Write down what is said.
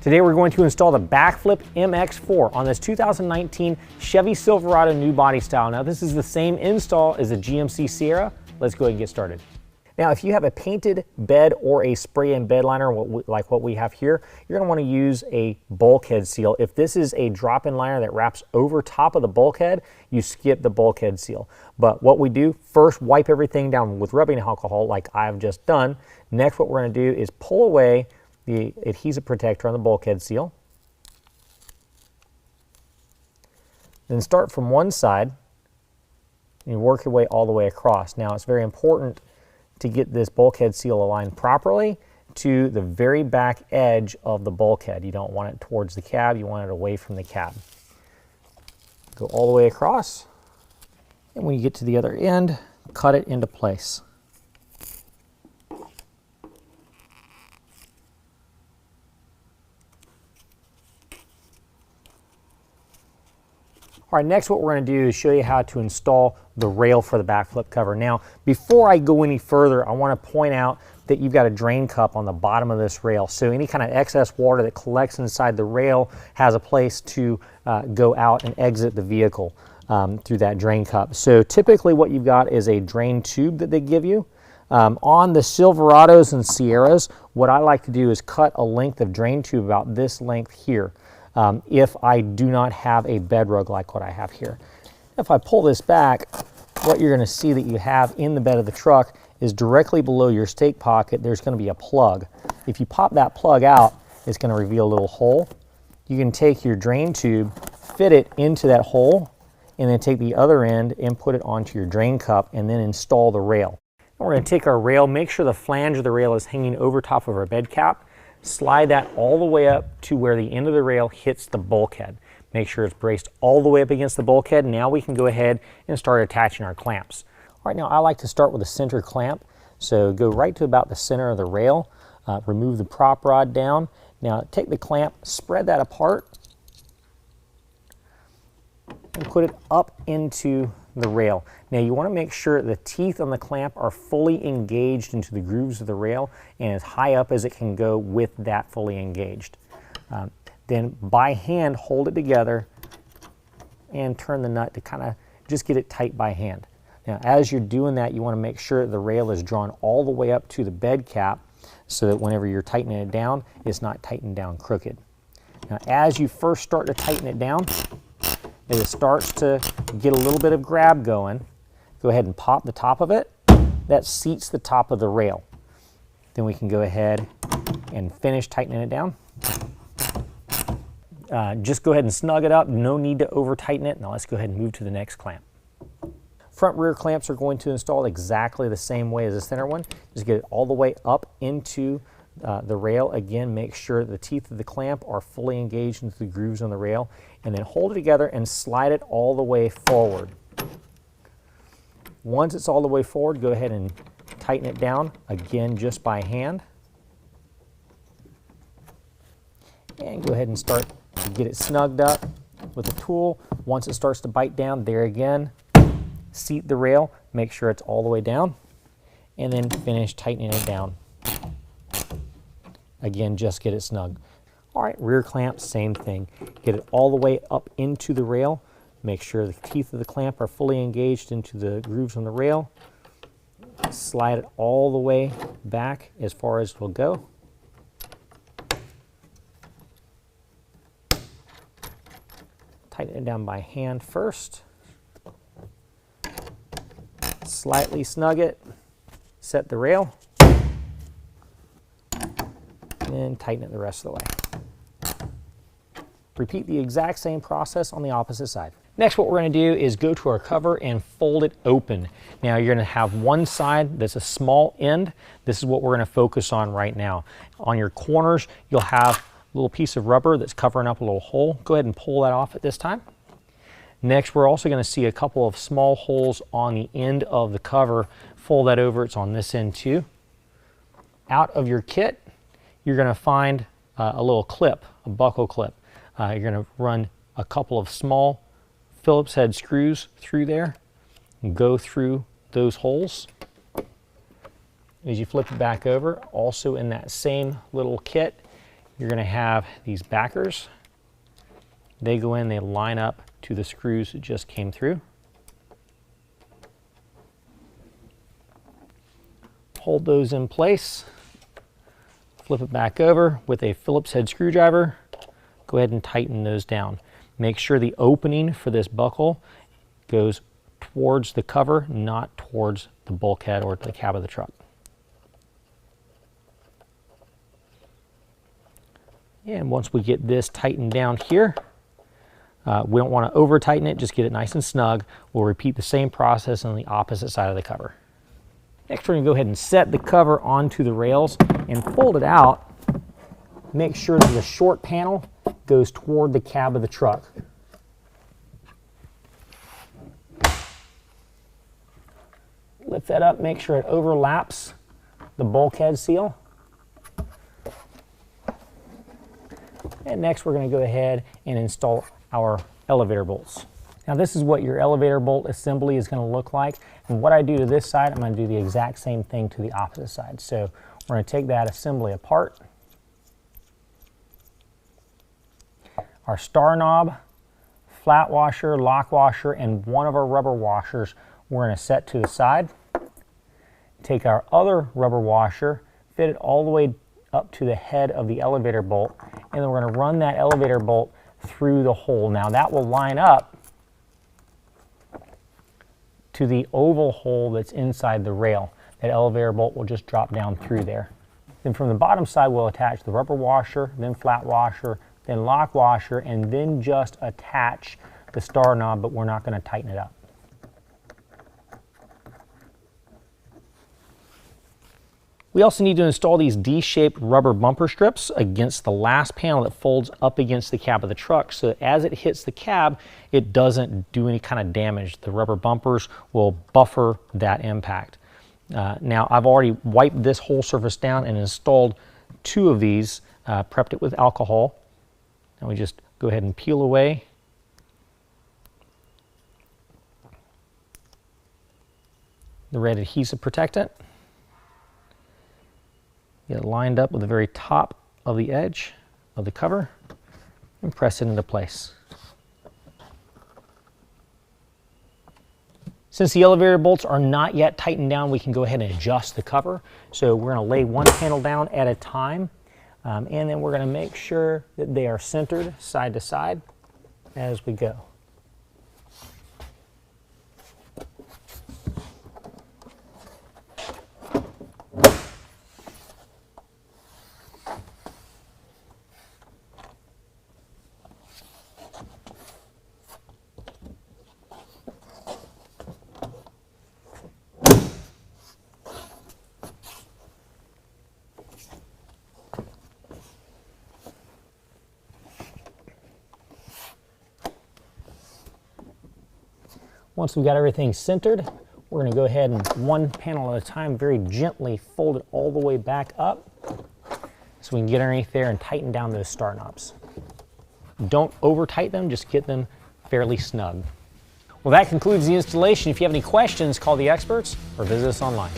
Today we're going to install the Bak Flip MX4 on this 2019 Chevy Silverado new body style. Now this is the same install as the GMC Sierra. Let's go ahead and get started. Now if you have a painted bed or a spray-in bed liner like what we have here, you're going to want to use a bulkhead seal. If this is a drop-in liner that wraps over top of the bulkhead, you skip the bulkhead seal. But what we do, first wipe everything down with rubbing alcohol like I've just done. Next what we're going to do is pull away the adhesive protector on the bulkhead seal. Then start from one side and you work your way all the way across. Now it's very important to get this bulkhead seal aligned properly to the very back edge of the bulkhead. You don't want it towards the cab, you want it away from the cab. Go all the way across, and when you get to the other end, cut it into place. All right, next what we're going to do is show you how to install the rail for the Bak Flip cover. Now, before I go any further, I want to point out that you've got a drain cup on the bottom of this rail. So any kind of excess water that collects inside the rail has a place to go out and exit the vehicle through that drain cup. So typically what you've got is a drain tube that they give you. On the Silverados and Sierras, what I like to do is cut a length of drain tube about this length here. If I do not have a bed rug like what I have here. If I pull this back, what you're going to see that you have in the bed of the truck is directly below your stake pocket, there's going to be a plug. If you pop that plug out, it's going to reveal a little hole. You can take your drain tube, fit it into that hole, and then take the other end and put it onto your drain cup and then install the rail. Now we're going to take our rail, make sure the flange of the rail is hanging over top of our bed cap. Slide that all the way up to where the end of the rail hits the bulkhead. Make sure it's braced all the way up against the bulkhead. Now we can go ahead and start attaching our clamps. All right, now I like to start with a center clamp. So go right to about the center of the rail, remove the prop rod down. Now take the clamp, spread that apart, and put it up into the rail. Now you want to make sure the teeth on the clamp are fully engaged into the grooves of the rail and as high up as it can go with that fully engaged. Then by hand hold it together and turn the nut to kind of just get it tight by hand. Now as you're doing that, you want to make sure the rail is drawn all the way up to the bed cap so that whenever you're tightening it down, it's not tightened down crooked. Now as you first start to tighten it down, as it starts to get a little bit of grab going, go ahead and pop the top of it. That seats the top of the rail. Then we can go ahead and finish tightening it down. Just go ahead and snug it up. No need to over tighten it. Now let's go ahead and move to the next clamp. Front rear clamps are going to install exactly the same way as the center one. Just get it all the way up into the rail. Again, make sure the teeth of the clamp are fully engaged into the grooves on the rail, and then hold it together and slide it all the way forward. Once it's all the way forward, go ahead and tighten it down, again just by hand. And go ahead and start to get it snugged up with a tool. Once it starts to bite down, there again, seat the rail, make sure it's all the way down, and then finish tightening it down. Again, just get it snug. All right, rear clamp, same thing. Get it all the way up into the rail. Make sure the teeth of the clamp are fully engaged into the grooves on the rail. Slide it all the way back as far as it will go. Tighten it down by hand first. Slightly snug it. Set the rail. And tighten it the rest of the way. Repeat the exact same process on the opposite side. Next, what we're going to do is go to our cover and fold it open. Now you're going to have one side that's a small end. This is what we're going to focus on right now. On your corners, you'll have a little piece of rubber that's covering up a little hole. Go ahead and pull that off at this time. Next, we're also going to see a couple of small holes on the end of the cover. Fold that over, it's on this end too. Out of your kit, you're going to find a little clip, a buckle clip. You're going to run a couple of small Phillips head screws through there and go through those holes. As you flip it back over, also in that same little kit, you're going to have these backers. They go in, they line up to the screws that just came through. Hold those in place. Flip it back over with a Phillips head screwdriver. Go ahead and tighten those down. Make sure the opening for this buckle goes towards the cover, not towards the bulkhead or the cab of the truck. And once we get this tightened down here, we don't want to over tighten it, just get it nice and snug. We'll repeat the same process on the opposite side of the cover. Next, we're going to go ahead and set the cover onto the rails and fold it out. Make sure that the short panel goes toward the cab of the truck. Lift that up, make sure it overlaps the bulkhead seal. And next we're going to go ahead and install our elevator bolts. Now this is what your elevator bolt assembly is going to look like. And what I do to this side, I'm going to do the exact same thing to the opposite side. So we're going to take that assembly apart. Our star knob, flat washer, lock washer, and one of our rubber washers we're going to set to the side. Take our other rubber washer, fit it all the way up to the head of the elevator bolt, and then we're going to run that elevator bolt through the hole. Now that will line up to the oval hole that's inside the rail. That elevator bolt will just drop down through there. Then from the bottom side we'll attach the rubber washer, then flat washer, then lock washer, and then just attach the star knob, but we're not going to tighten it up. We also need to install these D-shaped rubber bumper strips against the last panel that folds up against the cab of the truck, so that as it hits the cab, it doesn't do any kind of damage. The rubber bumpers will buffer that impact. Now, I've already wiped this whole surface down and installed 2 of these, prepped it with alcohol. And we just go ahead and peel away the red adhesive protectant. Get it lined up with the very top of the edge of the cover and press it into place. Since the elevator bolts are not yet tightened down, we can go ahead and adjust the cover. So we're going to lay one panel down at a time, and then we're going to make sure that they are centered side to side as we go. Once we've got everything centered, we're going to go ahead and one panel at a time, very gently fold it all the way back up so we can get underneath there and tighten down those star knobs. Don't over tighten them, just get them fairly snug. Well, that concludes the installation. If you have any questions, call the experts or visit us online.